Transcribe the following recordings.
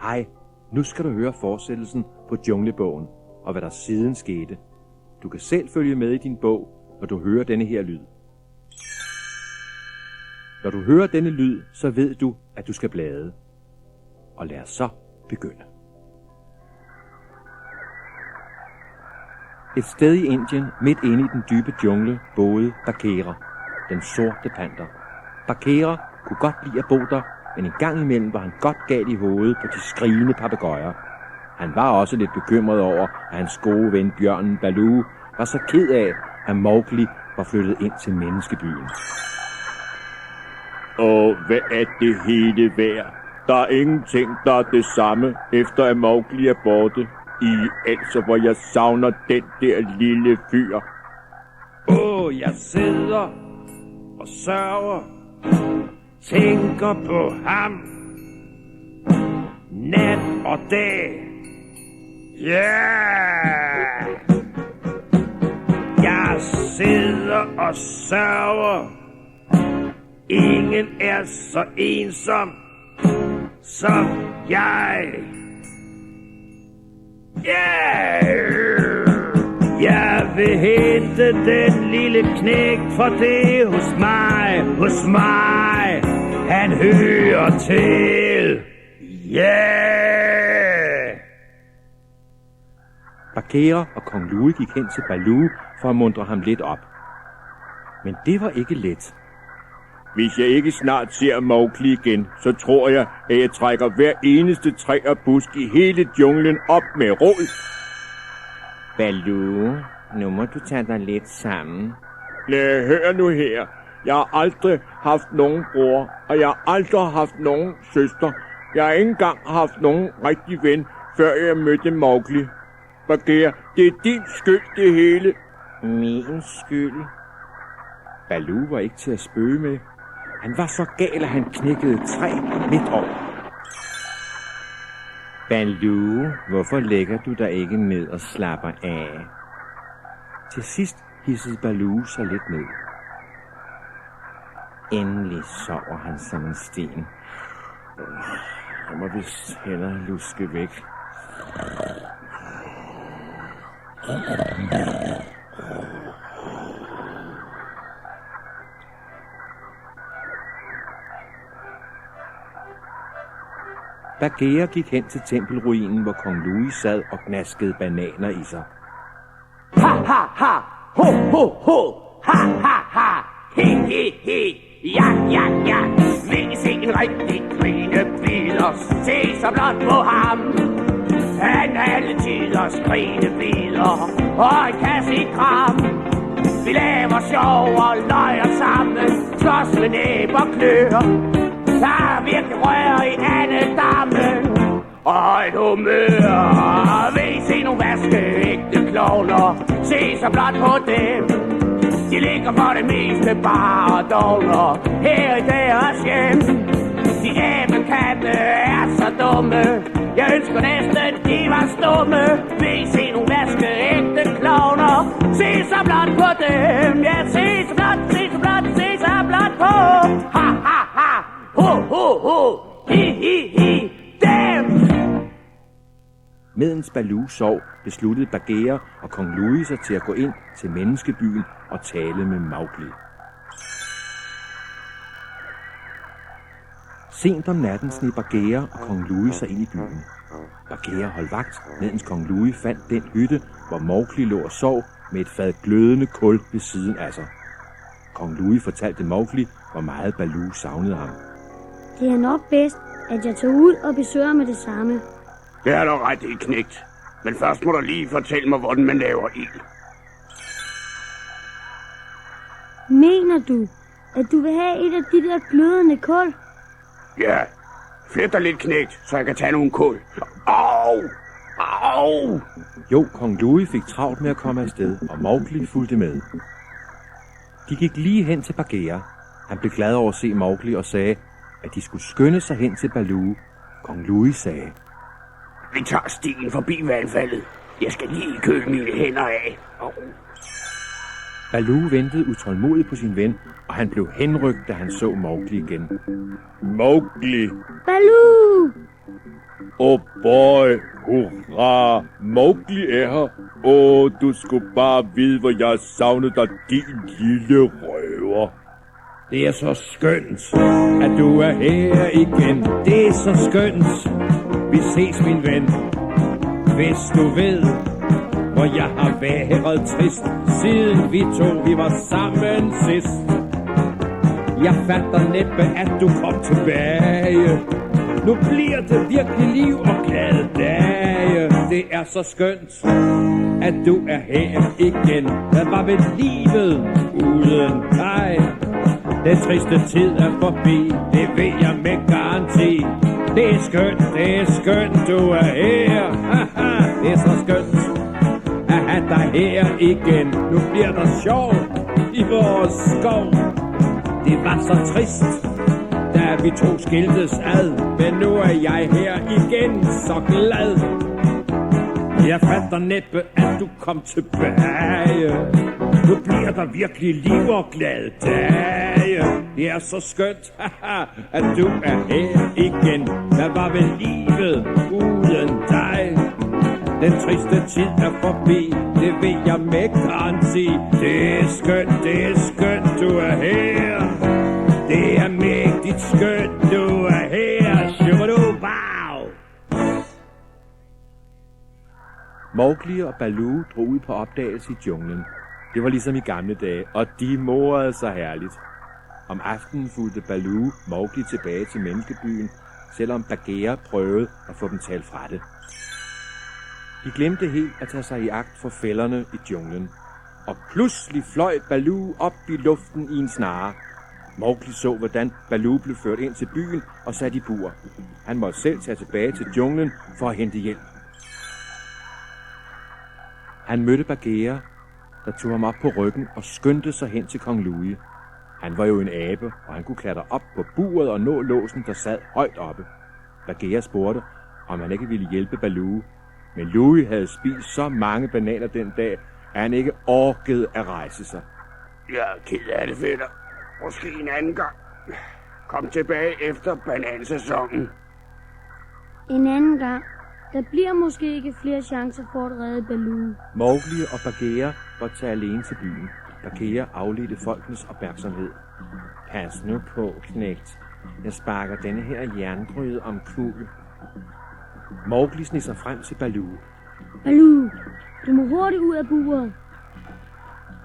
Hej, nu skal du høre fortsættelsen på Junglebogen, og hvad der siden skete. Du kan selv følge med i din bog, når du hører denne her lyd. Når du hører denne lyd, så ved du, at du skal blade. Og lad os så begynde. Et sted i Indien, midt inde i den dybe jungle, boede Bagheera, den sorte panter. Bagheera kunne godt lide at bo der, men en gang imellem var han godt gal i hovedet på de skrigende papegøjer. Han var også lidt bekymret over, at hans gode ven bjørnen Baloo var så ked af, at Mowgli var flyttet ind til menneskebyen. Hvad er det hele værd? Der er ingenting, der er det samme, efter at Mowgli er borte. Altså, hvor jeg savner den der lille fyr. Jeg sidder og sørger, tænker på ham, nat og dag. Jeg sidder og sørger. Ingen er så ensom som jeg. Jeg vil hente den lille knægt, for det hos mig, han hører til. Bagheera og Kong Louie gik hen til Baloo for at muntre ham lidt op. Men det var ikke let. Hvis jeg ikke snart ser Mowgli igen, så tror jeg, at jeg trækker hver eneste træ og busk i hele junglen op med rod. Baloo, nu må du tage dig lidt sammen. Hør nu her. Jeg har aldrig haft nogen bror, og jeg har aldrig haft nogen søster. Jeg har ikke engang haft nogen rigtig ven, før jeg mødte Mowgli. Bagheera, det er din skyld, det hele. Min skyld? Baloo var ikke til at spøge med. Han var så gal, at han knækkede et træ midt over. Baloo, hvorfor lægger du dig ikke ned og slapper af? Til sidst hissede Baloo sig lidt ned. Endelig sover han som en sten. Jeg må vist hellere luske væk. Bagheera gik hen til tempelruinen, hvor Kong Louie sad og gnaskede bananer i sig. Ha ha ha, ho ho ho, ha ha ha, he he he, ja. Vil I se en rigtig grinebider, se så blot på ham. Han alle tiders grinebider, og en kasse i kram. Vi laver sjov og løjer sammen, slås med næb og klør. Der er virkelig rør i andedammen og et humør. Vil I se nogle vaskeægte klovner, se så blot på dem. De ligger for det meste bare og dogner her i deres hjem. De æbelkatte er så dumme, jeg ønsker næsten de var stumme. Vil I se nogle vaskeægte klovner, se så blot på dem. Ja, se så blot på. Ha ha ha. Ho, hi, dem! Medens Baloo sov, besluttede Bagheera og Kong Louie sig til at gå ind til menneskebyen og tale med Mowgli. Sent om natten sneg Bagheera og Kong Louie sig ind i byen. Bagheera holdt vagt, medens Kong Louie fandt den hytte, hvor Mowgli lå og sov med et fad glødende kul ved siden af sig. Kong Louie fortalte Mowgli, hvor meget Baloo savnede ham. Det er nok bedst, at jeg tager ud og besøger med det samme. Det er du ret i, knægt. Men først må du lige fortælle mig, hvordan man laver ild. Mener du, at du vil have et af de der glødende kul? Ja, flyt dig lidt, knægt, så jeg kan tage nogle kul. Au! Jo, Kong Louie fik travlt med at komme afsted, og Mowgli fulgte med. De gik lige hen til Bagheera. Han blev glad over at se Mowgli og sagde, at de skulle skynde sig hen til Baloo. Kong Louie sagde: Vi tager stien forbi vandfaldet. Jeg skal lige køle mine hænder af. Baloo ventede utålmodigt på sin ven, og han blev henrykt, da han så Mowgli igen. Mowgli! Baloo! Oh boy, hurra, Mowgli er her. Du skulle bare vide, hvor jeg savnede dig, din lille røver. Det er så skønt, at du er her igen. Det er så skønt. Vi ses, min ven. Hvis du ved, hvor jeg har været trist, siden vi var sammen sidst. Jeg fatter næppe, at du kom tilbage. Nu bliver det virkelig liv og glade dage. Det er så skønt, at du er her igen. Hvad var ved livet uden dig? Den triste tid er forbi, det ved jeg med garanti. Det er skønt, du er her. Det er så skønt at have dig her igen. Nu bliver der sjov i vores skov. Det var så trist, da vi to skiltes ad, men nu er jeg her igen, så glad. Jeg fatter næppe, at du kom tilbage. Nu bliver der virkelig liv og glade dage. Det er så skønt, at du er her igen. Hvad var vel livet uden dig? Den triste tid er forbi, det ved jeg med garanti. Det er skønt, du er her. Det er mægtigt skønt, du er her. Shubadoo-bow! Mowgli og Baloo drog ud på opdagelse i junglen. Det var ligesom i gamle dage, og de morede sig herligt. Om aftenen fulgte Baloo Mowgli tilbage til menneskebyen, selvom Bagheera prøvede at få dem talt fra det. De glemte helt at tage sig i agt for fælderne i junglen, og pludselig fløj Baloo op i luften i en snare. Mowgli så, hvordan Baloo blev ført ind til byen og sat i bur. Han måtte selv tage tilbage til junglen for at hente hjælp. Han mødte Bagheera, der tog ham op på ryggen og skyndte sig hen til Kong Louie. Han var jo en abe, og han kunne klatre op på buret og nå låsen, der sad højt oppe. Bagheera spurgte, om han ikke ville hjælpe Baloo, men Louie havde spist så mange bananer den dag, at han ikke orkede at rejse sig. Jeg er ked af det, fætter. Måske en anden gang. Kom tilbage efter banansæsonen. En anden gang. Der bliver måske ikke flere chancer for at redde Baloo. Mowgli og Bagheera var taget alene til byen. Bagheera afledte folkens opmærksomhed. Pas nu på, knægt. Jeg sparker denne her jerngryde om kul. Mowgli sneg sig frem til Baloo. Baloo, du må hurtigt ud af buret.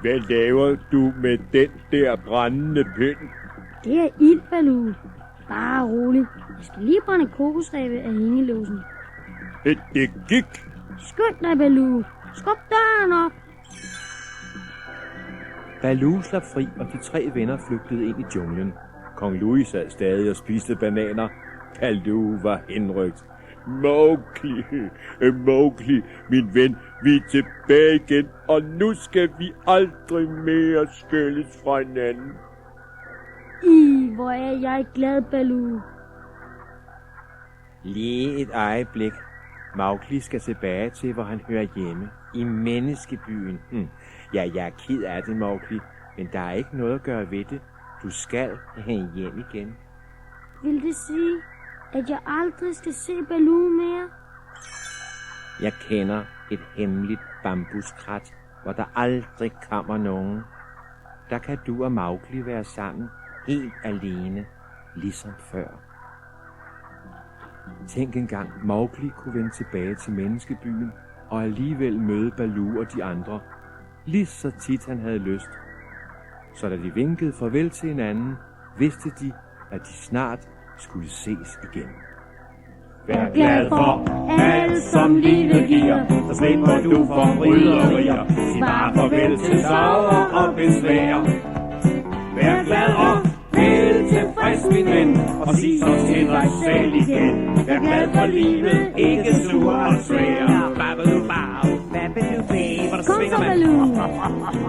Hvad laver du med den der brændende pind? Det er ild, Baloo. Bare rolig. Jeg skal lige brænde kokosræve af hængelåsen. Det gik. Skynd dig, Baloo. Skub døren op. Baloo slap fri, og de tre venner flygtede ind i junglen. Kong Louie sad stadig og spiste bananer. Baloo var henrygt. Mowgli, min ven, vi er tilbage igen, og nu skal vi aldrig mere skældes fra hinanden. Hvor er jeg glad, Baloo. Lige et øjeblik. Mowgli skal tilbage til, hvor han hører hjemme. I menneskebyen. Ja, jeg er ked af det, Mowgli, men der er ikke noget at gøre ved det. Du skal hjem igen. Vil det sige, at jeg aldrig skal se Baloo mere? Jeg kender et hemmeligt bambuskrat, hvor der aldrig kommer nogen. Der kan du og Mowgli være sammen, helt alene, ligesom før. Tænk engang, Mowgli kunne vende tilbage til menneskebyen og alligevel møde Baloo og de andre, lige så tit han havde lyst. Så da de vinkede farvel til hinanden, vidste de, at de snart skulle ses igen. Vær glad for alt, som livet giver, så slipper du for bryderier. Sig bare farvel til sorger og besvær. Vær glad og vel tilfreds, min ven, og sig så til dig selv igen. Vær glad for livet, ikke sur og svær. Babadoo-bow, babadoo-bee, hvor der Kom svinger så, man. Baloo.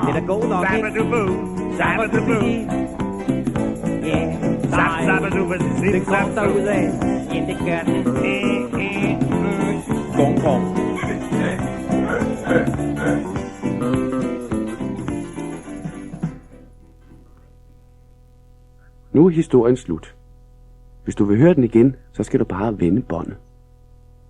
Det er god nok, ikke? Babadoo-boo, babadoo-boo. Ja, babadoo-boo, det går derudad. Ja, det gør det. Gong, gong. Nu er historien slut. Hvis du vil høre den igen, så skal du bare vende båndet.